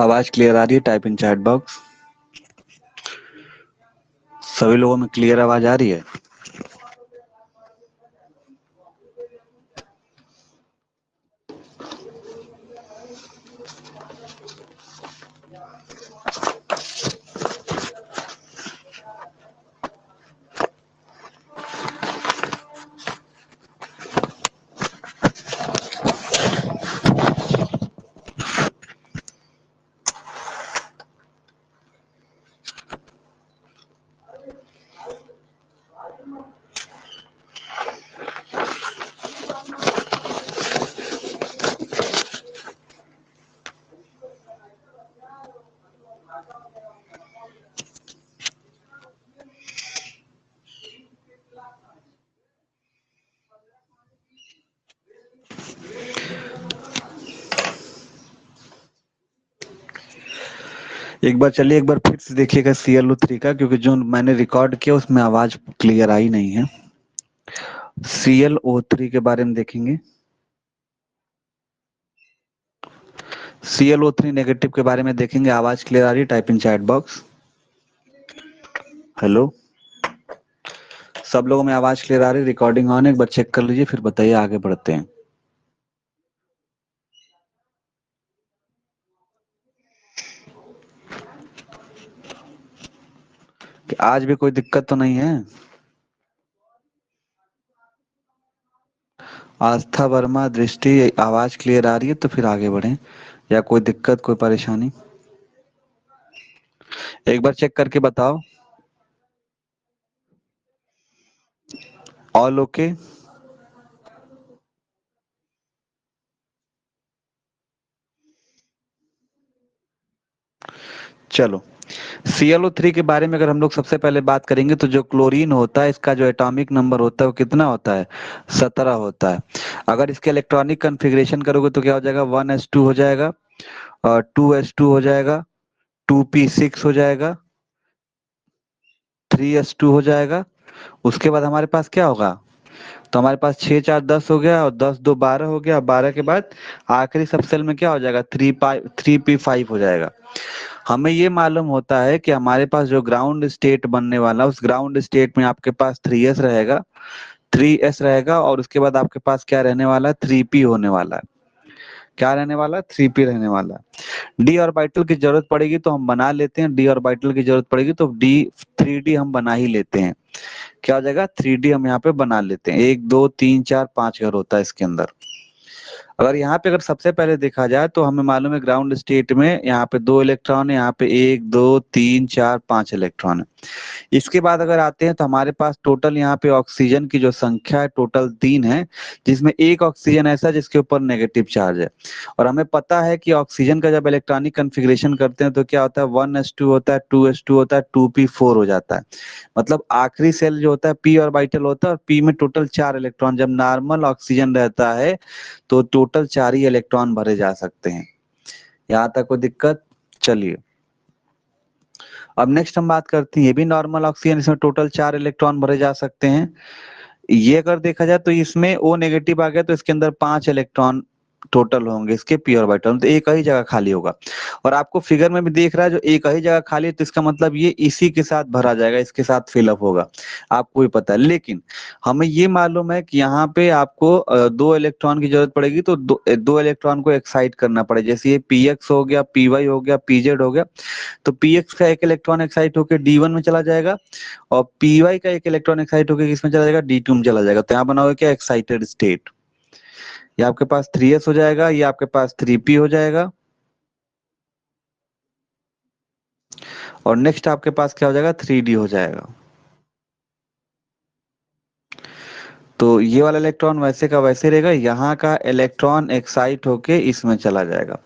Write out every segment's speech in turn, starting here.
आवाज क्लियर आ रही है? Type in chat box. सभी लोगों में क्लियर आवाज आ रही है? एक बार चलिए, एक बार फिर से देखिएगा ClO3 का, क्योंकि जो मैंने रिकॉर्ड किया उसमें आवाज क्लियर आई नहीं है। ClO3 के बारे में देखेंगे। ClO3 नेगेटिव के बारे में देखेंगे। आवाज क्लियर आ रही है? Type in chat box. Hello, सब लोगों में आवाज क्लियर आ रही है? रिकॉर्डिंग ऑन है? एक बार चेक कर लीजिए, फिर बताइए, आगे बढ़ते हैं। कि आज भी कोई दिक्कत तो नहीं है? आस्था वर्मा, दृष्टि, आवाज क्लियर आ रही है तो फिर आगे बढ़ें, या कोई दिक्कत, कोई परेशानी एक बार चेक करके बताओ। All okay? चलो, ClO3 के बारे में अगर हम लोग सबसे पहले बात करेंगे तो जो क्लोरीन होता है, इसका जो एटॉमिक नंबर होता है वो कितना होता है? 17 होता है। अगर इसके इलेक्ट्रॉनिक कन्फिग्रेशन करोगे तो क्या हो जाएगा? 1s2 हो जाएगा, और 2s2 हो जाएगा, 2p6 हो जाएगा, 3s2 हो जाएगा। उसके बाद हमारे पास क्या होगा? तो हमारे पास 6 4 10 हो गया, और 10 2 12 हो गया। 12 के बाद आखिरी सब सेल में क्या हो जाएगा? 3p5 हो जाएगा। हमें ये मालूम होता है कि हमारे पास जो ग्राउंड स्टेट बनने वाला, उस ग्राउंड स्टेट में आपके पास 3s रहेगा, 3s रहेगा, और उसके बाद आपके पास क्या रहने वाला है? 3p होने वाला है। क्या रहने वाला है? 3p रहने वाला है। डी ऑर्बिटल की जरूरत पड़ेगी तो हम बना लेते हैं, डी ऑर्बिटल की जरूरत पड़ेगी तो 3d हम बना ही लेते हैं। क्या हो जाएगा? 3d हम यहाँ पे बना लेते हैं। 1 2 3 4 5 घर होता है इसके अंदर। अगर यहाँ पे अगर सबसे पहले देखा जाए तो हमें मालूम है ग्राउंड स्टेट में यहाँ पे 2 इलेक्ट्रॉन है, यहाँ पे 1 2 3 4 5 इलेक्ट्रॉन है। इसके बाद अगर आते हैं तो हमारे पास टोटल यहाँ पे ऑक्सीजन की जो संख्या है टोटल 3 है, जिसमें एक ऑक्सीजन ऐसा है जिसके ऊपर नेगेटिव चार्ज है। और हमें पता है कि ऑक्सीजन का जब इलेक्ट्रॉनिक कन्फिग्रेशन करते हैं तो क्या होता है? 1s2 होता है, 2s2 होता है, 2p4 हो जाता है। मतलब आखिरी सेल जो होता है p ऑर्बिटल होता है, और p में टोटल 4 इलेक्ट्रॉन। जब नॉर्मल ऑक्सीजन रहता है तो टोटल 4 ही इलेक्ट्रॉन भरे जा सकते हैं। यहाँ तक कोई दिक्कत? चलिए, अब नेक्स्ट हम बात करते हैं, ये भी नॉर्मल ऑक्सीजन, इसमें टोटल 4 इलेक्ट्रॉन भरे जा सकते हैं। ये अगर देखा जाए तो इसमें O नेगेटिव आ गया तो इसके अंदर 5 इलेक्ट्रॉन टोटल होंगे इसके p ऑर्बिटल, तो एक ही जगह खाली होगा। और आपको फिगर में भी देख रहा है जो एक ही जगह खाली है, तो इसका मतलब ये इसी के साथ भरा जाएगा, इसके साथ फिलअप होगा, आपको भी पता है। लेकिन हमें ये मालूम है कि यहाँ पे आपको 2 इलेक्ट्रॉन की जरूरत पड़ेगी, तो दो इलेक्ट्रॉन को एक्साइट करना पड़ेगा। जैसे ये px हो गया, py हो गया, pz हो गया, तो px का एक इलेक्ट्रॉन एक्साइट होकर d1 में चला जाएगा, और py का एक इलेक्ट्रॉन एक्साइट होकर किसमें चला जाएगा? d2 में चला जाएगा। तो यहाँ बनाओगे क्या? Excited state. ये आपके पास 3s हो जाएगा, ये आपके पास 3p हो जाएगा, और नेक्स्ट आपके पास क्या हो जाएगा? 3d हो जाएगा। तो ये वाला इलेक्ट्रॉन वैसे का वैसे रहेगा, यहाँ का इलेक्ट्रॉन एक्साइट होके इसमें चला जाएगा।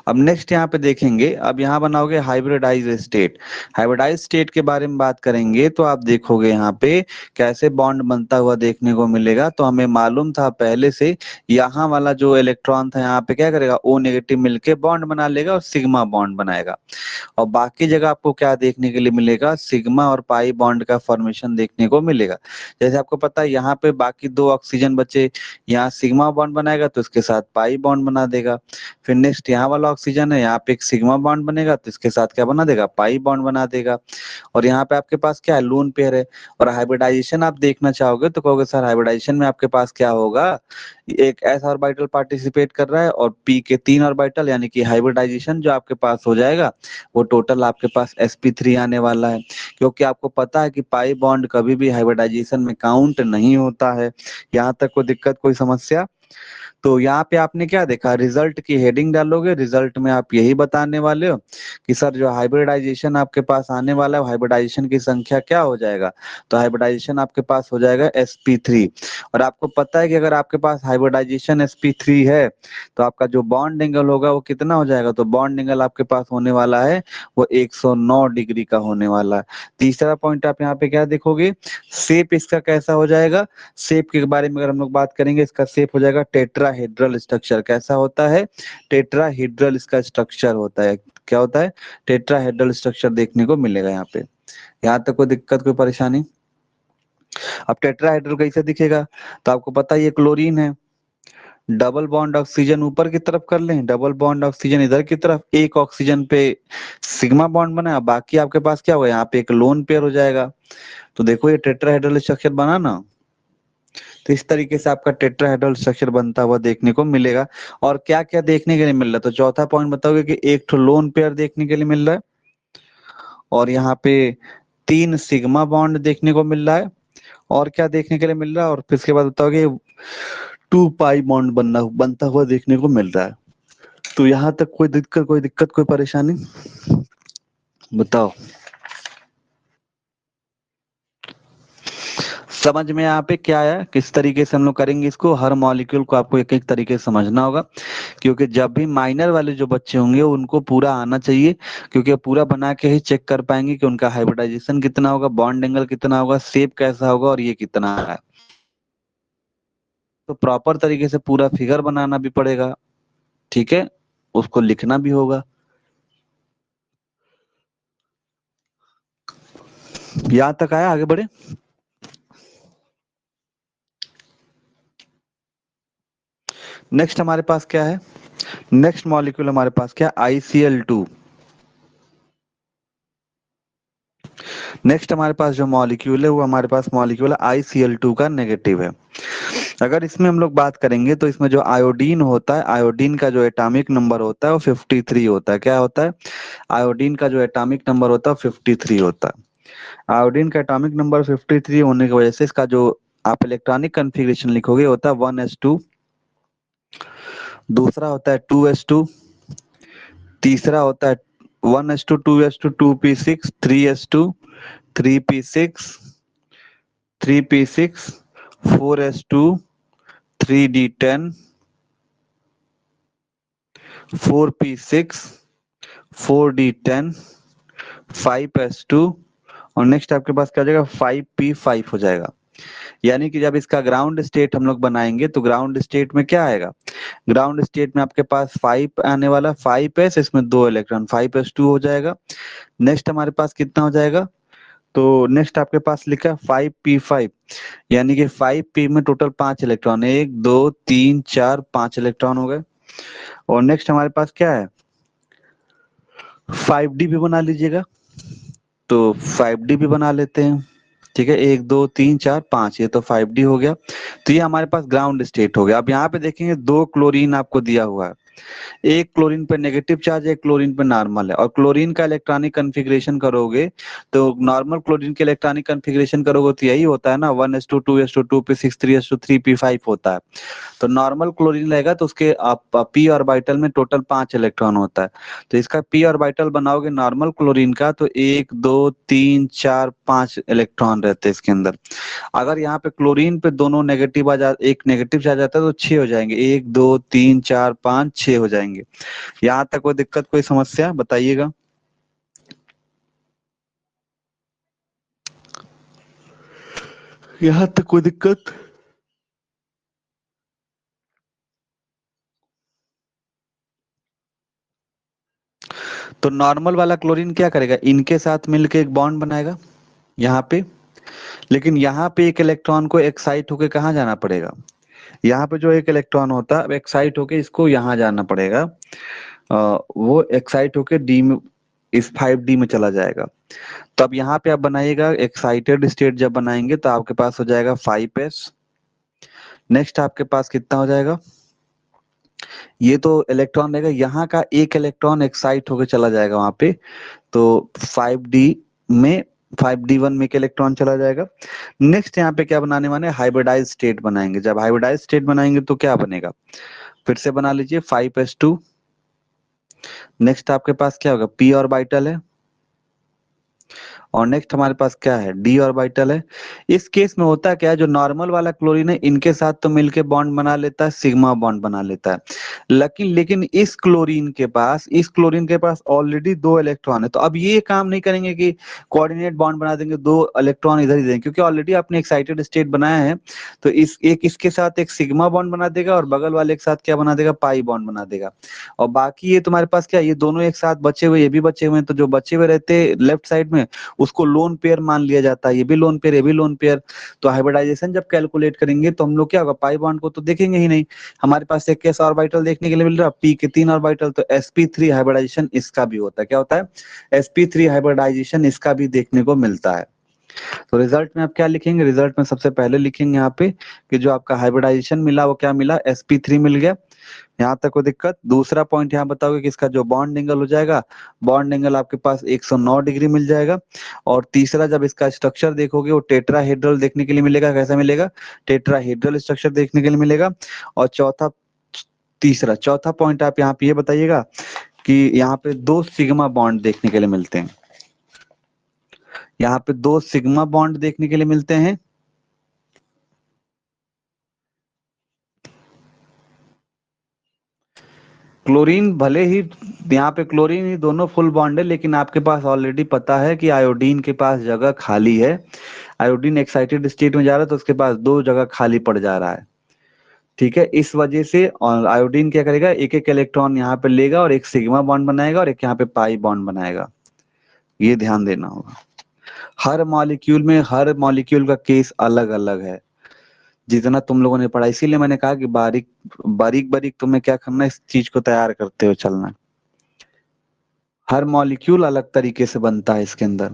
अब नेक्स्ट यहाँ पे देखेंगे, अब यहाँ बनाओगे हाइब्रिडाइज स्टेट। हाइब्रिडाइज स्टेट के बारे में बात करेंगे तो आप देखोगे यहाँ पे कैसे बॉन्ड बनता हुआ देखने को मिलेगा। तो हमें मालूम था पहले से, यहाँ वाला जो इलेक्ट्रॉन था यहाँ पे क्या करेगा? O नेगेटिव मिलके बॉन्ड बना लेगा और सिग्मा बॉन्ड बनाएगा। और बाकी जगह आपको क्या देखने के लिए मिलेगा? सिग्मा और पाई बॉन्ड का फॉर्मेशन देखने को मिलेगा। जैसे आपको पता है यहाँ पे बाकी 2 ऑक्सीजन बचे, यहाँ सिग्मा बॉन्ड बनाएगा तो इसके साथ पाई बॉन्ड बना देगा। फिर नेक्स्ट यहाँ वाला ऑक्सीजन है, यहाँ पे एक सिग्मा बॉन्ड बनेगा तो इसके साथ क्या बना देगा, पाई बॉन्ड बना देगा। और यहाँ पे आपके पास क्या है, लोन पेयर है। और हाइब्रिडाइजेशन आप देखना चाहोगे तो कहोगे सर हाइब्रिडाइजेशन में आपके पास क्या होगा, एक एस ऑर्बिटल पार्टिसिपेट कर रहा है और पी के 3 ऑर्बिटल, यानी कि हाइब्रिडाइजेशन जो आपके पास हो जाएगा वो टोटल आपके पास sp3 आने वाला है। क्योंकि आपको पता है कि पाई बॉन्ड कभी भी हाइब्रिडाइजेशन में काउंट नहीं होता है। यहाँ तक कोई दिक्कत, कोई समस्या? तो यहाँ पे आपने क्या देखा, रिजल्ट की हेडिंग डालोगे, रिजल्ट में आप यही बताने वाले हो कि सर जो हाइब्रिडाइजेशन आपके पास आने वाला है हाइब्रिडाइजेशन की संख्या क्या हो जाएगा, तो हाइब्रिडाइजेशन आपके पास हो जाएगा sp3। और आपको पता है कि अगर आपके पास हाइब्रिडाइजेशन sp3 है तो आपका जो बॉन्ड एंगल होगा वो कितना हो जाएगा, तो बॉन्ड एंगल आपके पास होने वाला है वो 109 डिग्री का होने वाला है। तीसरा पॉइंट आप यहाँ पे क्या देखोगे, शेप इसका कैसा हो जाएगा, शेप के बारे में अगर हम लोग बात करेंगे, इसका शेप हो जाएगा टेट्राहेड्रल स्ट्रक्चर। कैसा होता है, टेट्राहेड्रल इसका स्ट्रक्चर होता है। क्या होता है, टेट्राहेड्रल स्ट्रक्चर देखने को मिलेगा यहाँ पे। यहाँ तक कोई दिक्कत, कोई परेशानी? अब टेट्राहेड्रल कैसे दिखेगा, तो आपको पता है ये क्लोरीन है, डबल बॉन्ड ऑक्सीजन ऊपर की तरफ कर लें, डबल बॉन्ड ऑक्सीजन इधर की तरफ, एक ऑक्सीजन पे सिग्मा बॉन्ड बना, बाकी आपके पास क्या होगा, यहाँ पे एक लोन पेयर हो जाएगा। तो देखो ये टेट्राहेड्रल स्ट्रक्चर बना ना, तो इस तरीके से आपका टेट्राहेड्रल स्ट्रक्चर बनता हुआ देखने को मिलेगा। और क्या क्या देखने के लिए मिल रहा है, तो चौथा पॉइंट बताओगे कि एक तो लोन पेयर देखने के लिए मिल रहा है, और यहाँ पे 3 सिग्मा बॉन्ड देखने को मिल रहा है, और क्या देखने के लिए मिल रहा है, और फिर इसके बाद बताओगे 2 पाई बॉन्ड बनता हुआ देखने को मिल रहा है। तो यहाँ तक कोई दिक्कत, कोई दिक्कत, कोई परेशानी बताओ? समझ में यहाँ पे क्या है, किस तरीके से हम लोग करेंगे इसको, हर मॉलिक्यूल को आपको एक एक तरीके से समझना होगा। क्योंकि जब भी माइनर वाले जो बच्चे होंगे उनको पूरा आना चाहिए, क्योंकि पूरा बना के ही चेक कर पाएंगे कि उनका हाइब्रिडाइजेशन कितना होगा, बॉन्ड एंगल कितना होगा, शेप कैसा होगा, और ये कितना है। तो प्रॉपर तरीके से पूरा फिगर बनाना भी पड़ेगा, ठीक है, उसको लिखना भी होगा। यहाँ तक आया, आगे बढ़े। नेक्स्ट हमारे पास क्या है, नेक्स्ट मॉलिक्यूल हमारे पास क्या, ICl2। नेक्स्ट हमारे पास जो मॉलिक्यूल है वो हमारे पास मॉलिक्यूल है ICl2 का नेगेटिव है। अगर इसमें हम लोग बात करेंगे तो इसमें जो आयोडीन होता है, आयोडीन का जो एटॉमिक नंबर होता है वो 53 होता है। क्या होता है, आयोडीन का जो एटॉमिक नंबर होता है 53 होता है। आयोडीन का एटॉमिक नंबर 53 होने की वजह से इसका जो आप इलेक्ट्रॉनिक कन्फिग्रेशन लिखोगे होता है 1s2, दूसरा होता है 2s2, तीसरा होता है 1s2, 2s2, 2p6, 3s2, 3p6, 3p6, 4s2, 3d10, 4p6, 4d10, 5s2, और नेक्स्ट आपके पास क्या हो जाएगा, 5p5 हो जाएगा। यानी कि जब इसका ग्राउंड स्टेट हम लोग बनाएंगे तो ग्राउंड स्टेट में क्या आएगा, ग्राउंड स्टेट में आपके पास 5 आने वाला, 5s, इसमें 2 इलेक्ट्रॉन, 5s2 हो जाएगा। नेक्स्ट हमारे पास कितना हो जाएगा, तो नेक्स्ट आपके पास लिखा 5p5, यानी कि 5p में टोटल 5 इलेक्ट्रॉन, 1 2 3 4 5 इलेक्ट्रॉन हो गए। और नेक्स्ट हमारे पास क्या है, 5d भी बना लीजिएगा, तो 5d भी बना लेते हैं, ठीक है, 1 2 3 4 5, ये तो 5d हो गया। तो ये हमारे पास ग्राउंड स्टेट हो गया। अब यहाँ पे देखेंगे 2 क्लोरीन आपको दिया हुआ है, एक क्लोरीन पे नेगेटिव चार्ज है, एक क्लोरीन पे नॉर्मल है। और क्लोरीन का इलेक्ट्रॉनिक कन्फिग्रेशन करोगे तो नॉर्मल क्लोरीन के इलेक्ट्रॉनिक कन्फिग्रेशन करोगे तो यही होता है ना, 1s2, 2s2, 2p6, 3s2, 3p5 होता है। तो नॉर्मल क्लोरीन रहेगा तो उसके आप पी ऑर्बिटल में टोटल 5 इलेक्ट्रॉन होता है। तो इसका पी ऑर्बिटल बनाओगे नॉर्मल क्लोरीन का तो 1 2 3 4 5 इलेक्ट्रॉन रहते हैं इसके अंदर। अगर यहाँ पे क्लोरीन पे दोनों नेगेटिव एक नेगेटिव चार्ज आता है तो 6 हो जाएंगे, 1 2 3 4 5 6 हो जाएंगे। यहाँ तक कोई दिक्कत, कोई समस्या बताइएगा? यहाँ तक कोई दिक्कत? तो नॉर्मल वाला क्लोरीन क्या करेगा, इनके साथ मिलके एक बॉन्ड बनाएगा यहाँ पे, लेकिन यहाँ पे एक इलेक्ट्रॉन को एक्साइट होके कहाँ जाना पड़ेगा, यहाँ पे जो एक इलेक्ट्रॉन होता है एक्साइट होके इसको यहाँ जाना पड़ेगा। वो एक्साइट होके डी में, इस 5D में चला जाएगा। तो अब यहाँ पे आप बनाइएगा एक्साइटेड स्टेट, जब बनाएंगे तो आपके पास हो जाएगा 5s। नेक्स्ट आपके पास कितना हो जाएगा, ये तो इलेक्ट्रॉन रहेगा, यहाँ का एक इलेक्ट्रॉन एक्साइट होके चला जाएगा वहां पे, तो 5D में, 5D1 में एक इलेक्ट्रॉन चला जाएगा। नेक्स्ट यहाँ पे क्या बनाने वाले, हाइब्रिडाइज स्टेट बनाएंगे। जब हाइब्रिडाइज स्टेट बनाएंगे तो क्या बनेगा, फिर से बना लीजिए 5s2। नेक्स्ट आपके पास क्या होगा, p ऑर्बिटल है, और नेक्स्ट हमारे पास क्या है, डी ऑर्बिटल है। इस केस में होता क्या है, जो नॉर्मल वाला क्लोरीन है इनके साथ तो मिलके बॉन्ड बना लेता है, सिग्मा बॉन्ड बना लेता है। लेकिन इस क्लोरीन के पास ऑलरेडी दो इलेक्ट्रॉन है, तो अब ये काम नहीं करेंगे कि कोऑर्डिनेट बॉन्ड बना देंगे, दो इलेक्ट्रॉन इधर ही देंगे, क्योंकि ऑलरेडी आपने एक्साइटेड स्टेट बनाया है। तो इसके साथ एक सिग्मा बॉन्ड बना देगा, और बगल वाले के साथ क्या बना देगा, पाई बॉन्ड बना देगा। और बाकी ये तुम्हारे पास क्या, ये दोनों एक साथ बचे हुए, ये भी बचे हुए हैं, तो जो बचे हुए रहते लेफ्ट साइड में उसको लोन पेयर मान लिया जाता है, ये भी लोन पेयर, ये भी लोन पेयर। तो हाइब्रिडाइजेशन जब कैलकुलेट करेंगे तो हम लोग क्या होगा, पाई बॉन्ड को तो देखेंगे ही नहीं, हमारे पास एक केस ऑर्बिटल देखने के लिए मिल रहा है, पी के 3 ऑर्बिटल, तो sp3 हाइब्रिडाइजेशन इसका भी होता है। क्या होता है, sp3 हाइब्रिडाइजेशन इसका भी देखने को मिलता है। तो रिजल्ट में आप क्या लिखेंगे, रिजल्ट में सबसे पहले लिखेंगे यहाँ पे कि जो आपका हाइब्रिडाइजेशन मिला वो क्या मिला, sp3 मिल गया। यहाँ तक कोई दिक्कत। दूसरा पॉइंट यहाँ बताओगे कि इसका जो बॉन्ड एंगल हो जाएगा, बॉन्ड एंगल आपके पास 109 डिग्री मिल जाएगा। और तीसरा, जब इसका स्ट्रक्चर देखोगे वो टेट्राहेड्रल देखने के लिए मिलेगा। कैसा मिलेगा, टेट्राहेड्रल स्ट्रक्चर देखने के लिए मिलेगा। और चौथा पॉइंट आप यहाँ पे ये बताइएगा कि यहाँ पे दो सिग्मा बॉन्ड देखने के लिए मिलते हैं, यहाँ पे दो सिग्मा बॉन्ड देखने के लिए मिलते हैं। क्लोरीन भले ही, यहाँ पे क्लोरीन ही दोनों फुल बॉन्ड है, लेकिन आपके पास ऑलरेडी पता है कि आयोडीन के पास जगह खाली है। आयोडीन एक्साइटेड स्टेट में जा रहा है तो उसके पास दो जगह खाली पड़ जा रहा है। ठीक है, इस वजह से और आयोडीन क्या करेगा, एक एक इलेक्ट्रॉन यहाँ पे लेगा और एक सिग्मा बॉन्ड बनाएगा और एक यहाँ पे पाई बॉन्ड बनाएगा। ये ध्यान देना होगा। हर मॉलिक्यूल का केस अलग अलग है, जितना तुम लोगों ने पढ़ा, इसीलिए मैंने कहा कि बारीक बारीक बारीक तुम्हें क्या करना है, इस चीज को तैयार करते हुए चलना। हर मॉलिक्यूल अलग तरीके से बनता है इसके अंदर।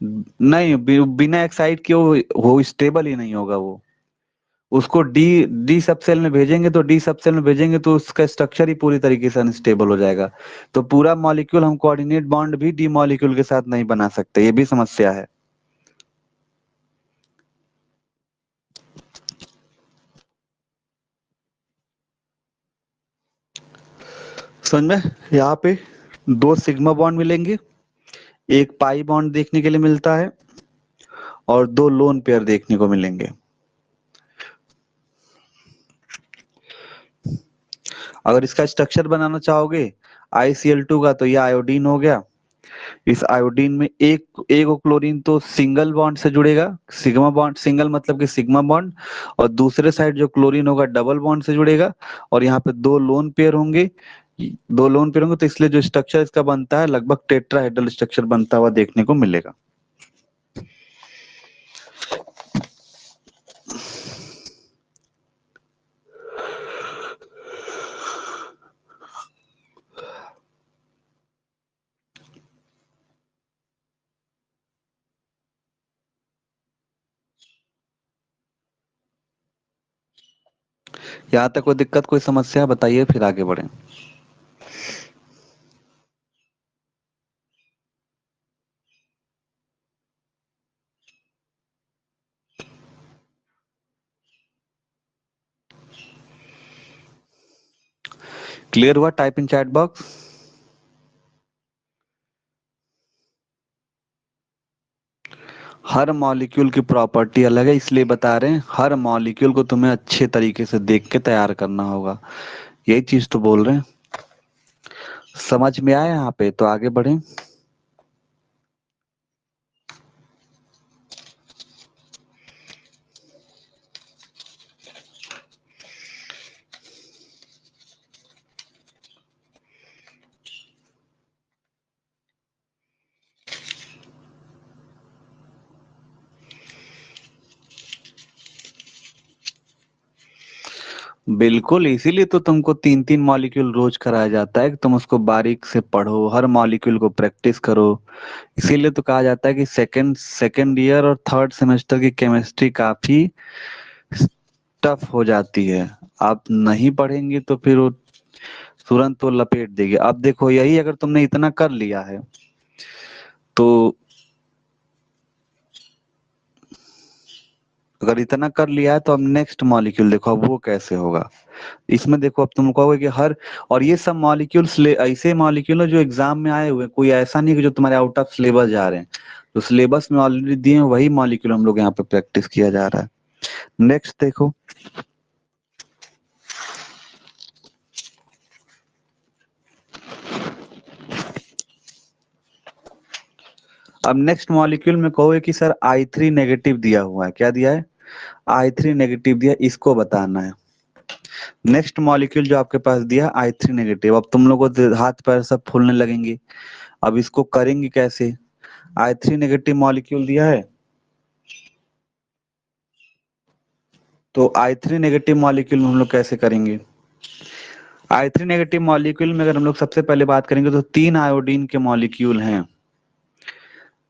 नहीं, बिना एक्साइट के वो स्टेबल ही नहीं होगा वो। उसको डी डी सब सेल में भेजेंगे तो उसका स्ट्रक्चर ही पूरी तरीके से अनस्टेबल हो जाएगा। तो पूरा मॉलिक्यूल हम कोऑर्डिनेट बॉन्ड भी डी मॉलिक्यूल के साथ नहीं बना सकते, ये भी समस्या है। समझ में, यहाँ पे दो सिग्मा बॉन्ड मिलेंगे, एक पाई बॉन्ड देखने के लिए मिलता है, और दो लोन पेयर देखने को मिलेंगे। अगर इसका स्ट्रक्चर बनाना चाहोगे ICl2 का, तो ये आयोडीन हो गया। इस आयोडीन में एक क्लोरीन तो सिंगल बॉन्ड से जुड़ेगा, सिग्मा बॉन्ड, सिंगल मतलब कि सिग्मा बॉन्ड, और दूसरे साइड जो क्लोरीन होगा डबल बॉन्ड से जुड़ेगा। और यहाँ पे दो लोन पेयर होंगे, तो इसलिए जो स्ट्रक्चर इसका बनता है लगभग टेट्राहेड्रल स्ट्रक्चर बनता हुआ देखने को मिलेगा। यहाँ तक कोई दिक्कत, कोई समस्या बताइए, फिर आगे बढ़े। क्लियर हुआ, type in chat box. Her molecule की प्रॉपर्टी अलग है, इसलिए बता रहे हैं हर मॉलिक्यूल को तुम्हें अच्छे तरीके से देख के तैयार करना होगा, यही चीज तो बोल रहे हैं। समझ में आया यहाँ पे, तो आगे बढ़े। बिल्कुल, इसीलिए तो तुमको 3-3 मॉलिक्यूल रोज कराया जाता है कि तुम उसको बारीक से पढ़ो, हर मॉलिक्यूल को प्रैक्टिस करो। इसीलिए तो कहा जाता है कि सेकंड सेकंड ईयर और थर्ड सेमेस्टर की केमिस्ट्री काफी टफ हो जाती है। आप नहीं पढ़ेंगे तो फिर वो तुरंत वो लपेट देगी। अब देखो, यही अगर तुमने इतना कर लिया है तो अगर इतना कर लिया है तो अब नेक्स्ट मॉलिक्यूल देखो, अब वो कैसे होगा। इसमें देखो, अब तुम कहोगे कि हर, और ये सब मॉलिक्यूल्स ऐसे मॉलिक्यूल है जो एग्जाम में आए हुए हैं, कोई ऐसा नहीं कि जो तुम्हारे आउट ऑफ सिलेबस जा रहे हैं। तो सिलेबस में ऑलरेडी दिए हैं वही मॉलिक्यूल हम लोग यहाँ पे प्रैक्टिस किया जा रहा है। नेक्स्ट देखो, अब नेक्स्ट मॉलिक्यूल में कहोगे कि सर I3 नेगेटिव दिया हुआ है, क्या दिया है, I3 नेगेटिव दिया, इसको बताना है। नेक्स्ट मॉलिक्यूल जो आपके पास दिया I3 नेगेटिव, अब तुम लोगों को हाथ पैर सब फूलने लगेंगे। अब इसको करेंगे कैसे। I3 नेगेटिव मॉलिक्यूल दिया है, तो I3 नेगेटिव मॉलिक्यूल में हम लोग कैसे करेंगे। I3 नेगेटिव मॉलिक्यूल में अगर हम लोग सबसे पहले बात करेंगे तो 3 आयोडीन के मॉलिक्यूल हैं।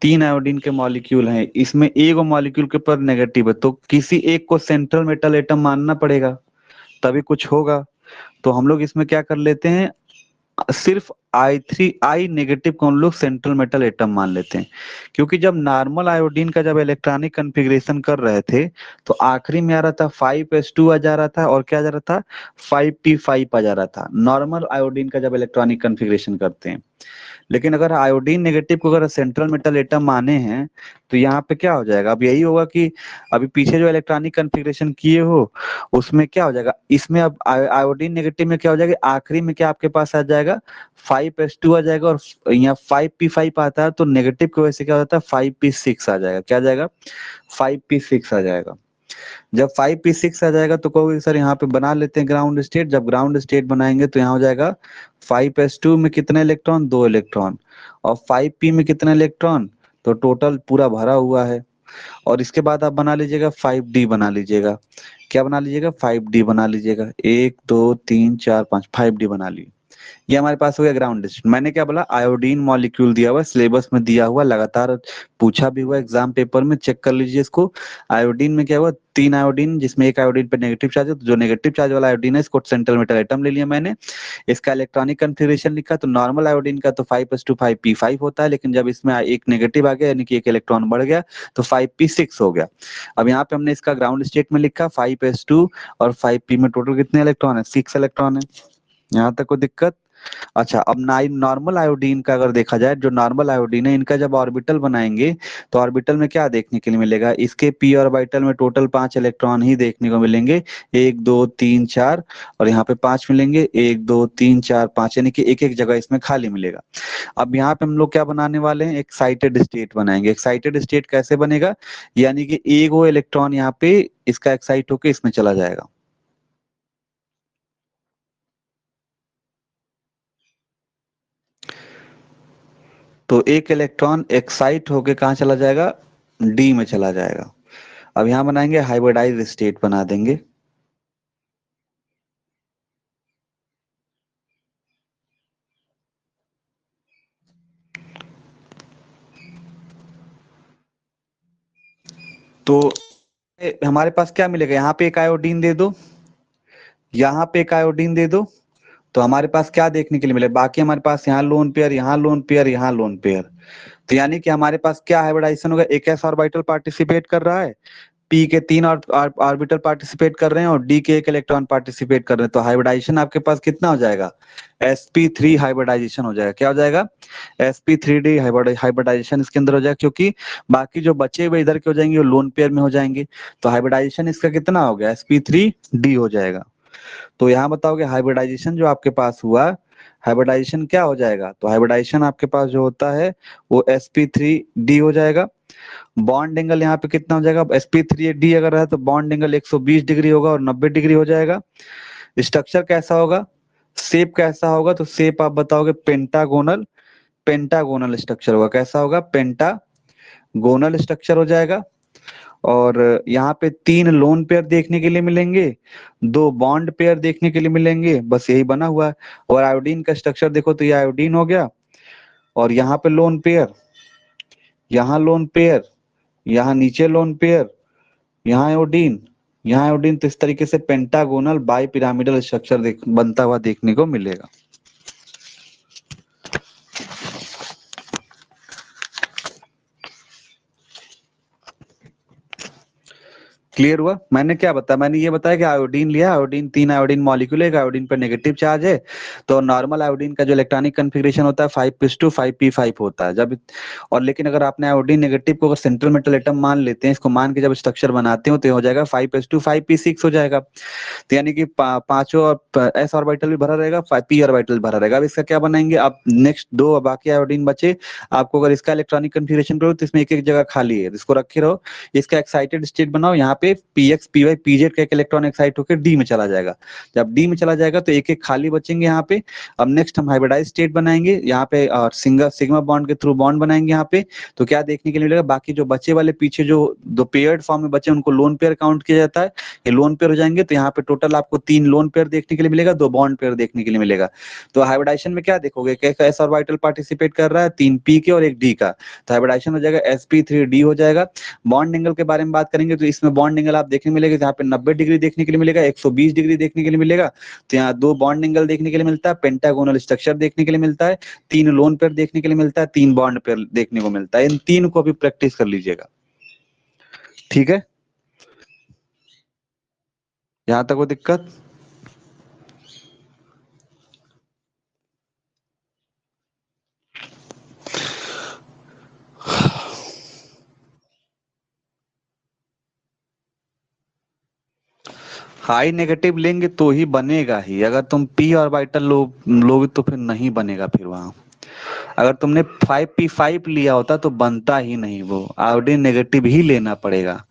3 आयोडीन के मॉलिक्यूल हैं, इसमें एक मॉलिक्यूल के ऊपर नेगेटिव है, तो किसी एक को सेंट्रल मेटल एटम मानना पड़ेगा, तभी कुछ होगा। तो हम लोग इसमें क्या कर लेते हैं, सिर्फ I नेगेटिव को हम लोग सेंट्रल मेटल एटम मान लेते हैं। क्योंकि जब नॉर्मल आयोडीन का जब इलेक्ट्रॉनिक कॉन्फ़िगरेशन कर रहे थे तो आखिरी में आ रहा था 5s2 आ जा रहा था, और क्या आ जा रहा था, 5p5 आ जा रहा था, नॉर्मल आयोडीन का जब इलेक्ट्रॉनिक कॉन्फ़िगरेशन करते हैं। लेकिन अगर आयोडीन नेगेटिव को अगर सेंट्रल मेटल एटम माने हैं तो यहाँ पे क्या हो जाएगा, अब यही होगा कि अभी पीछे जो इलेक्ट्रॉनिक कॉन्फ़िगरेशन किए हो उसमें क्या हो जाएगा, इसमें अब आयोडीन नेगेटिव में क्या हो जाएगा, आखिरी में क्या आपके पास आ जाएगा, 5s2 आ जाएगा, और यहाँ 5p5 आता है तो नेगेटिव की वजह से क्या हो जाता है, 5p6 आ जाएगा, क्या आ जाएगा, 5p6 आ जाएगा। जब 5p6 आ जाएगा तो कहोगे सर यहाँ पे बना लेते हैं ग्राउंड स्टेट। जब ग्राउंड स्टेट बनाएंगे तो यहाँ हो जाएगा 5s2 में कितने इलेक्ट्रॉन, 2 इलेक्ट्रॉन, और 5p में कितने इलेक्ट्रॉन, तो टोटल पूरा भरा हुआ है। और इसके बाद आप बना लीजिएगा 5d बना लीजिएगा, क्या बना लीजिएगा, 5d बना लीजिएगा, 1 2 3 4 5, 5d बना लीजिए। ये हमारे पास हो गया ग्राउंड लिस्ट। मैंने क्या बोला, आयोडीन मॉलिक्यूल दिया हुआ है, सिलेबस में दिया हुआ, लगातार पूछा भी हुआ एग्जाम पेपर में, चेक कर लीजिए इसको। आयोडीन में क्या हुआ, 3 आयोडीन, जिसमें एक आयोडीन पे नेगेटिव चार्ज है, तो जो नेगेटिव चार्ज वाला आयोडीन है इसको सेंट्रल मेटल एटम ले लिया मैंने। इसका इलेक्ट्रॉनिक कॉन्फ़िगरेशन लिखा, तो नॉर्मल आयोडीन का तो 5s2 5p5 होता है, लेकिन जब इसमें एक नेगेटिव आ गया यानी कि एक इलेक्ट्रॉन बढ़ गया तो 5p6 हो गया। अब यहाँ पे हमने इसका ग्राउंड स्टेट में लिखा 5s2 और 5p में टोटल कितने इलेक्ट्रॉन है, 6 इलेक्ट्रॉन है। यहाँ तक कोई दिक्कत। अच्छा, अब नॉर्मल आयोडीन का अगर देखा जाए, जो नॉर्मल आयोडीन है इनका जब ऑर्बिटल बनाएंगे तो ऑर्बिटल में क्या देखने के लिए मिलेगा, इसके पी ऑर्बिटल में टोटल 5 इलेक्ट्रॉन ही देखने को मिलेंगे, 1 2 3 4, और यहाँ पे 5 मिलेंगे, 1 2 3 4 5, यानी कि एक एक जगह इसमें खाली मिलेगा। अब यहाँ पे हम लोग क्या बनाने वाले हैं, एक्साइटेड स्टेट बनाएंगे। एक्साइटेड स्टेट कैसे बनेगा, यानी कि एक वो इलेक्ट्रॉन यहाँ पे इसका एक्साइट होके इसमें चला जाएगा। तो एक इलेक्ट्रॉन एक्साइट होके कहाँ चला जाएगा, डी में चला जाएगा। अब यहाँ बनाएंगे हाइब्रिडाइज स्टेट बना देंगे। तो हमारे पास क्या मिलेगा, यहाँ पे एक आयोडीन दे दो, यहाँ पे एक आयोडीन दे दो, तो हमारे पास क्या देखने के लिए मिले, बाकी हमारे पास यहाँ लोन पेयर, यहाँ लोन पेयर, यहाँ लोन पेयर। तो यानी कि हमारे पास क्या हाइब्रिडाइजेशन होगा, एक एस ऑर्बिटल पार्टिसिपेट कर रहा है, पी के 3 ऑर्बिटल पार्टिसिपेट कर रहे हैं, और डी के एक इलेक्ट्रॉन पार्टिसिपेट कर रहे हैं। तो हाइब्रिडाइजेशन आपके पास कितना हो जाएगा, sp3 हाइब्रिडाइजेशन हो जाएगा। क्या हो जाएगा, sp3d हाइब्रिडाइजेशन इसके अंदर हो जाएगा, क्योंकि बाकी जो बचे हुए इधर के हो जाएंगे वो लोन पेयर में हो जाएंगे। तो हाइब्रिडाइजेशन इसका कितना हो गया, sp3d हो जाएगा। तो यहाँ बताओगे हाइब्रिडाइजेशन जो आपके पास हुआ, हाइब्रिडाइजेशन क्या हो जाएगा, तो हाइब्रिडाइजेशन आपके पास जो होता है वो sp3d हो जाएगा। बॉन्ड एंगल यहाँ पे कितना हो जाएगा, sp3d अगर है तो बॉन्ड एंगल 120 डिग्री होगा और 90 डिग्री हो जाएगा। स्ट्रक्चर कैसा होगा, शेप कैसा होगा, तो शेप आप बताओगे पेंटागोनल, पेंटागोनल स्ट्रक्चर होगा। कैसा होगा, पेंटागोनल स्ट्रक्चर हो जाएगा। और यहाँ पे 3 लोन पेयर देखने के लिए मिलेंगे, 2 बॉन्ड पेयर देखने के लिए मिलेंगे, बस यही बना हुआ है। और आयोडीन का स्ट्रक्चर देखो तो ये आयोडीन हो गया, और यहाँ पे लोन पेयर, यहाँ लोन पेयर, यहाँ नीचे लोन पेयर, यहाँ आयोडीन, यहाँ आयोडीन। तो इस तरीके से पेंटागोनल बाई पिरामिडल स्ट्रक्चर बनता हुआ देखने को मिलेगा। क्लियर हुआ? मैंने क्या बताया, मैंने ये बताया कि आयोडीन लिया, आयोडीन 3 आयोडीन मॉलिक्यूल है, एक आयोडीन पर नेगेटिव चार्ज है। तो नॉर्मल आयोडीन का जो इलेक्ट्रॉनिक कन्फिग्रेशन होता है 5:5p5 होता है जब। और लेकिन अगर आपने आयोडीन नेगेटिव को अगर सेंट्रल मेटल एटम मान लेते हैं, इसको मान के जब स्ट्रक्चर बनाते हो तो ये हो जाएगा 5:5p6 हो जाएगा। तो यानी कि पांचों एस ऑर्बिटल भी भरा रहेगा, पी ऑर्बिटल भरा रहेगा। अब इसका क्या बनाएंगे आप, नेक्स्ट दो बाकी आयोडीन बचे, आपको अगर इसका इलेक्ट्रॉनिक कन्फिग्रेशन करो तो इसमें एक एक जगह खाली है, इसको रखे रहो। इसका एक्साइटेड स्टेट बनाओ, यहाँ पे पीएक्स पीवाई पीजेड का एक इलेक्ट्रॉन एक्साइट होकर डी में चला जाएगा। जब डी में चला जाएगा तो एक एक खाली बचेंगे यहाँ पे। अब नेक्स्ट हम हाइब्रिडाइज स्टेट बनाएंगे यहाँ पे, और सिंगल सिग्मा बॉन्ड के थ्रू बॉन्ड बनाएंगे यहाँ पे। तो क्या देखने के लिए मिलेगा, बाकी जो बचे वाले पीछे जो दो पेयर्ड फॉर्म में बचे उनको लोन पेयर काउंट किया जाता है, ये लोन पेयर हो जाएंगे। तो यहाँ पे टोटल आपको 3 लोन पेयर देखने के लिए मिलेगा, 2 बॉन्ड पेयर देखने के लिए मिलेगा। तो हाइब्रिडाइजेशन में क्या देखोगे, एक एस ऑर्बिटल पार्टिसिपेट कर रहा है, 3 पी के और एक डी का। तो हाइब्रिडाइजेशन हो जाएगा sp3d हो जाएगा। बॉन्ड एंगल के बारे में बात करेंगे तो इसमें बॉन्ड एंगल आप देखने मिलेगा, यहाँ पे 90 डिग्री देखने के लिए मिलेगा, 120 डिग्री देखने के लिए मिलेगा। तो यहाँ 2 बॉन्ड एंगल देखने के लिए मिलता है, पेंटागोनल स्ट्रक्चर देखने के लिए मिलता है, 3 लोन पेयर देखने के लिए मिलता है, 3 बॉन्ड पेयर देखने को मिलता है। इन 3 को भी प्रैक्टिस कर लीजिएगा, ठीक है? यहाँ तक कोई दिक्कत? हाई नेगेटिव लेंगे तो ही बनेगा ही, अगर तुम पी ऑर्बिटल लोगे तो फिर नहीं बनेगा फिर वहां। अगर तुमने 5p5 लिया होता तो बनता ही नहीं, वो आयोडीन नेगेटिव ही लेना पड़ेगा।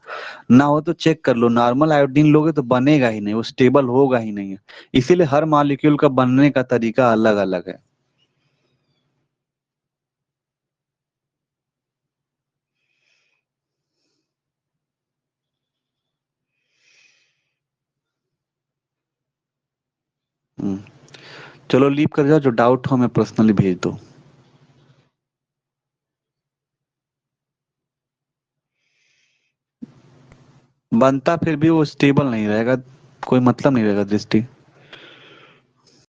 ना हो तो चेक कर लो, नॉर्मल आयोडीन लोगे तो बनेगा ही नहीं, वो स्टेबल होगा ही नहीं। इसीलिए हर मॉलिक्यूल का बनने का तरीका अलग अलग है। हम्म, चलो लीव कर जाओ, जो डाउट हो मैं पर्सनली भेज दो। बनता फिर भी वो स्टेबल नहीं रहेगा, कोई मतलब नहीं रहेगा दृष्टि।